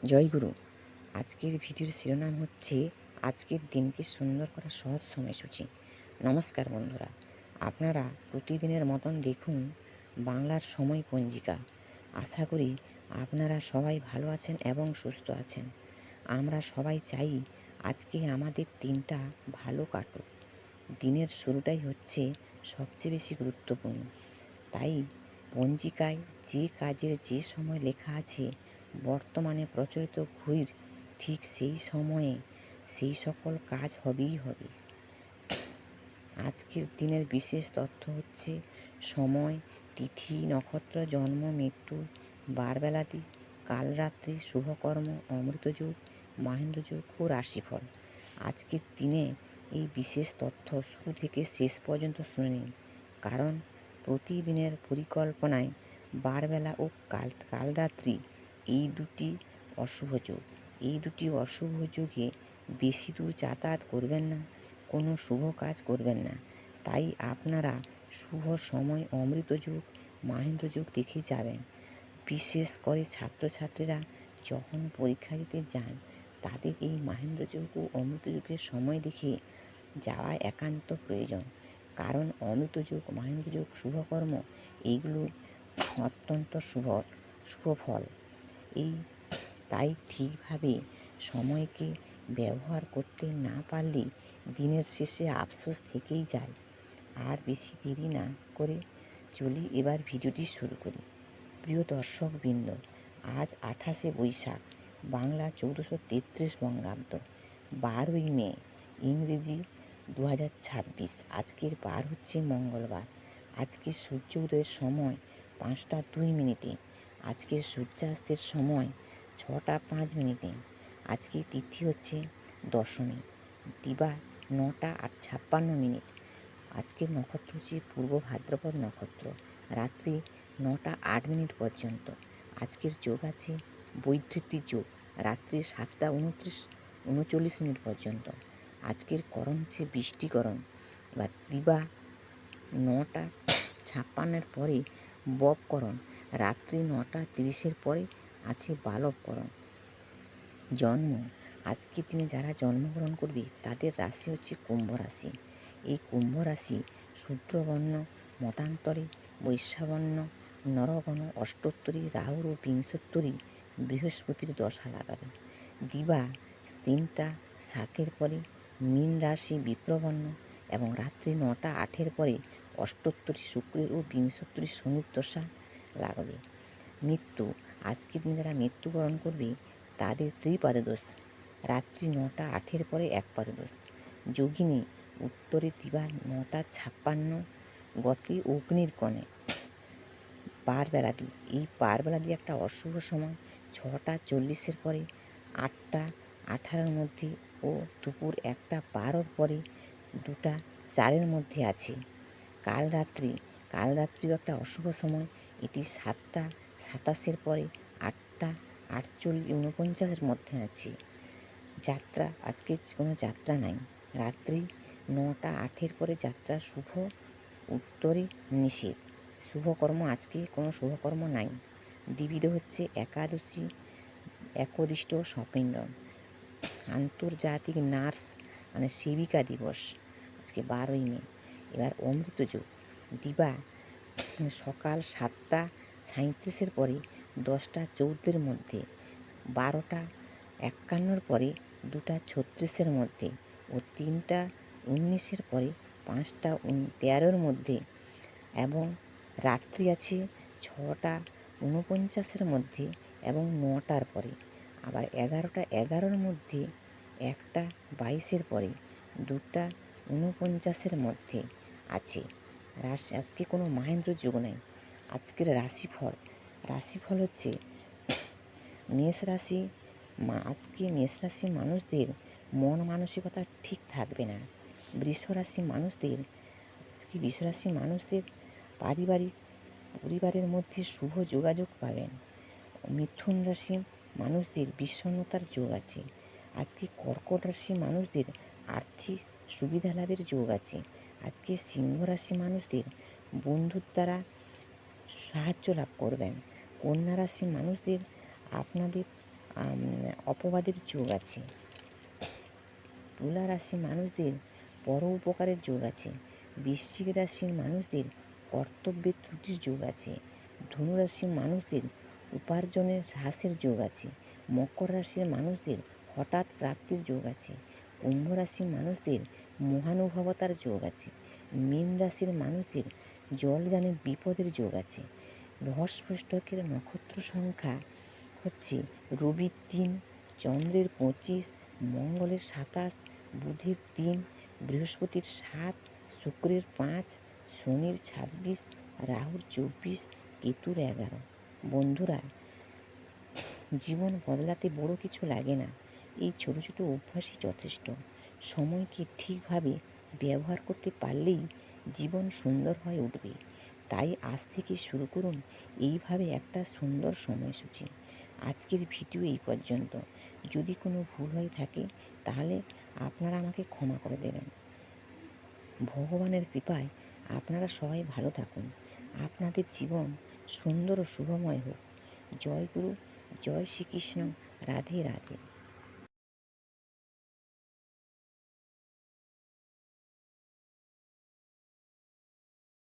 জয়গুরু। আজকের ভিডিওর শিরোনাম হচ্ছে আজকের দিনকে সুন্দর করার সহজ সময়সূচি। নমস্কার বন্ধুরা, আপনারা প্রতিদিনের মতন দেখুন বাংলার সময় পঞ্জিকা। আশা করি আপনারা সবাই ভালো আছেন এবং সুস্থ আছেন। আমরা সবাই চাই আজকে আমাদের দিনটা ভালো কাটুক। দিনের শুরুটাই হচ্ছে সবচেয়ে বেশি গুরুত্বপূর্ণ। তাই পঞ্জিকায় যে কাজের যে সময় লেখা আছে, বর্তমানে প্রচলিত ঘড়ির ঠিক সেই সময়ে সেই সকল কাজ হবেই হবে। আজকের দিনের বিশেষ তথ্য হচ্ছে সময়, তিথি, নক্ষত্র, জন্ম, মৃত্যু, বারবেলাতি, কালরাত্রি, শুভকর্ম, অমৃতযোগ, মাহেন্দ্রযোগ ও রাশিফল। আজকের দিনে এই বিশেষ তথ্য শুরু থেকে শেষ পর্যন্ত শুনে নিন, কারণ প্রতিদিনের পরিকল্পনায় বারবেলা ও কালরাত্রি এই দুটি অশুভ যোগ। এই দুটি অশুভ যোগে বেশি দূর যাতায়াত করবেন না, কোনো শুভ কাজ করবেন না। তাই আপনারা শুভ সময় অমৃত যোগ, মাহেন্দ্র যোগ দেখে যাবেন। বিশেষ করে ছাত্রছাত্রীরা যখন পরীক্ষা দিতে যান, তাদের এই মাহেন্দ্র যোগ ও অমৃত যোগের সময় দেখে যাওয়া একান্ত প্রয়োজন। কারণ অমৃত যোগ, মাহেন্দ্র যোগ, শুভকর্ম এইগুলো অত্যন্ত শুভ ফল। এই তাই ঠিকভাবে সময়কে ব্যবহার করতে না পারলে দিনের শেষে আফসোস থেকেই যায়। আর বেশি দেরি না করে চলি এবার ভিডিওটি শুরু করি। প্রিয় দর্শকবৃন্দ, আজ 28শে বৈশাখ, বাংলা 1433 বঙ্গাব্দ, 12ই মে, ইংরেজি 2026। আজকের বার হচ্ছে মঙ্গলবার। আজকের সূর্য উদয়ের সময় 5টা 2 মিনিটে। আজকের সূর্যাস্তের সময় 6টা 5 মিনিটে। আজকের তিথি হচ্ছে দশমী, দিবা 9টা 56 মিনিট। আজকের নক্ষত্র হচ্ছে পূর্ব ভাদ্রপদ নক্ষত্র, রাত্রি 9টা 8 মিনিট পর্যন্ত। আজকের যোগ আছে বৈধৃতি যোগ, রাত্রি 7টা 39 মিনিট পর্যন্ত। আজকের করণ হচ্ছে বৃষ্টিকরণ। এবার দিবা 9টা 56-এর পরে ববকরণ, রাত্রি 9টা 30-এর পরে আছে বালবকরণ। জন্ম, আজকের দিনে যারা জন্মগ্রহণ করবে তাদের রাশি হচ্ছে কুম্ভ রাশি। এই কুম্ভ রাশি শূদ্রবর্ণ, মতান্তরে বৈশ্যাবর্ণ, নরগণ, অষ্টোত্তরী, রাহুর ও বিংশোত্তরী বৃহস্পতির দশা লাগাবে। দিবা 3টা 7-এর পরে মীন রাশি বিপ্রবর্ণ এবং রাত্রি 9টা 8-এর পরে অষ্টোত্তরী শুক্রের ও বিংশোত্তরী শনির দশা লাগাবে। মৃত্যু, আজকের দিন যারা মৃত্যুবরণ করবে তাদের ত্রিপাদদোষ, রাত্রি 9টা 8-এর পরে একপাদদোষ। যোগিনী, উত্তরে দিবা 9টা 56, গতি অগ্নির কোণে। পারবেলাদি, এই পারবেলাদি একটা অশুভ সময়, 6টা 40-এর পরে 8টা 18-এর মধ্যে ও দুপুর 1টা 12-এর পরে 2টা 4-এর মধ্যে আছে। কালরাত্রিও একটা অশুভ সময়, এটি 7টা 27-এর পরে 8টা 49-এর মধ্যে আছে। যাত্রা, আজকে কোনো যাত্রা নাই। রাত্রি 9টা 8-এর পরে যাত্রা শুভ, উত্তরে নিষেধ। শুভকর্ম, আজকে কোনো শুভকর্ম নাই। দ্বিবিধ হচ্ছে একাদশী, একদিষ্ট সপিণ্ডন। আন্তর্জাতিক নার্স সেবিকা দিবস, আজকে 12ই মে। এবার অমৃত যোগ, দিবা সকাল 7টা 37-এর পরে 10টা 14-এর মধ্যে, 12টা 51-এর পরে 2টা 36-এর মধ্যে ও 3টা 19-এর পরে 5টা 13-এর মধ্যে, এবং রাত্রি আছে 6টা 49-এর মধ্যে এবং 9টার পরে। আবার 11টা 11-এর মধ্যে, 1টা 22-এর পরে, 2টা 49-এর মধ্যে আছে। আজকে কোনো মাহেন্দ্র যোগ নেই। আজকের রাশিফল হচ্ছে মেষ রাশি। আজকে মেষ রাশির মানুষদের মন মানসিকতা ঠিক থাকবে না। বৃষ রাশি মানুষদের পরিবারের মধ্যে শুভ যোগাযোগ পাবেন। মিথুন রাশি মানুষদের বিষণ্ণতার যোগ আছে। আজকে কর্কট রাশি মানুষদের আর্থিক সুবিধা লাভের যোগ আছে। আজকে সিংহ রাশি মানুষদের বন্ধুর দ্বারা সাহায্য লাভ করবেন। কন্যা রাশি মানুষদের অপবাদের যোগ আছে। তুলা রাশির মানুষদের পর উপকারের যোগ আছে। বৃশ্চিক রাশির মানুষদের কর্তব্যের ত্রুটির যোগ আছে। ধনু রাশির মানুষদের উপার্জনের হ্রাসের যোগ আছে। মকর রাশির মানুষদের হঠাৎ প্রাপ্তির যোগ আছে। কুম্ভ রাশির মানুষদের মহানুভবতার যোগ আছে। মীন রাশির মানুষদের জলযানের বিপদের যোগ আছে। রহস্যষ্টকের নক্ষত্র সংখ্যা হচ্ছে রবির ৩, চন্দ্রের ২৫, মঙ্গলের ২৭, বুধের ৩, বৃহস্পতির ৭, শুক্রের ৫, শনির ২৬, রাহুর ২৪, কেতুর ১১। বন্ধুরা, জীবন বদলাতে বড় কিছু লাগে না, এই ছোট ছোট অভ্যাসই যথেষ্ট। সময়কে ঠিকভাবে ব্যবহার করতে পারলেই জীবন সুন্দর হয়ে উঠবে। তাই আজ থেকে শুরু করুন এইভাবে একটা সুন্দর সময়সূচি। আজকের ভিডিও এই পর্যন্ত। যদি কোনো ভুল হয়ে থাকে তাহলে আপনারা আমাকে ক্ষমা করে দেবেন। ভগবানের কৃপায় আপনারা সবাই ভালো থাকুন। আপনাদের জীবন সুন্দর ও শুভময় হোক। জয় গুরু, জয় শ্রীকৃষ্ণ, রাধে রাধে।